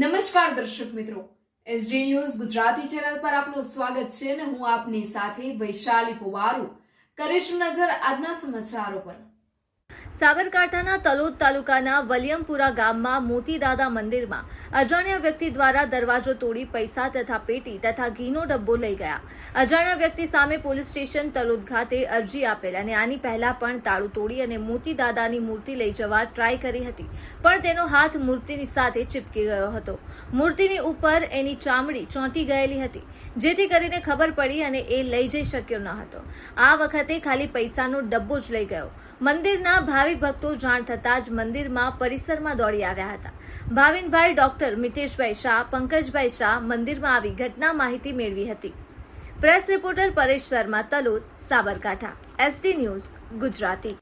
નમસ્કાર દર્શક મિત્રો, એસડી ન્યૂઝ ગુજરાતી ચેનલ પર આપનું સ્વાગત છે અને હું આપની સાથે વૈશાલી પુવારુ કરીશું નજર આજના સમાચારો પર। સાબરકાંઠાના તલોદ તાલુકાના વલિયમપુરા ગામમાં મોતીદાદા મંદિરમાં અજાણ્યા વ્યક્તિ દ્વારા દરવાજો તોડી પૈસા તથા પેટી તથા ઘીનો ડબ્બો લઈ ગયા। અજાણ્યા વ્યક્તિ સામે પોલીસ સ્ટેશન તલોદ ખાતે અરજી આપેલ અને આની પહેલા પણ તાળું તોડી અને મોતીદાદાની મૂર્તિ લઈ જવા ટ્રાય કરી હતી, પણ તેનો હાથ મૂર્તિની સાથે ચીપકી ગયો હતો। મૂર્તિની ઉપર એની ચામડી ચોંટી ગયેલી હતી, જેથી કરીને ખબર પડી અને એ લઈ જઈ શક્યો ન હતો। આ વખતે ખાલી પૈસાનો ડબ્બો જ લઈ ગયો। મંદિરના ભાવિક ભક્તો જાણ થતાં જ મંદિરમાં પરિસરમાં દોડી આવ્યા હતા। ભાવિનભાઈ ડોક્ટર મિતેશભાઈ શાહ, પંકજભાઈ શાહ મંદિરમાં આવી ઘટના માહિતી મેળવી હતી। Press reporter Paresh Sharma, Talod, Sabarkantha, SD news Gujarati.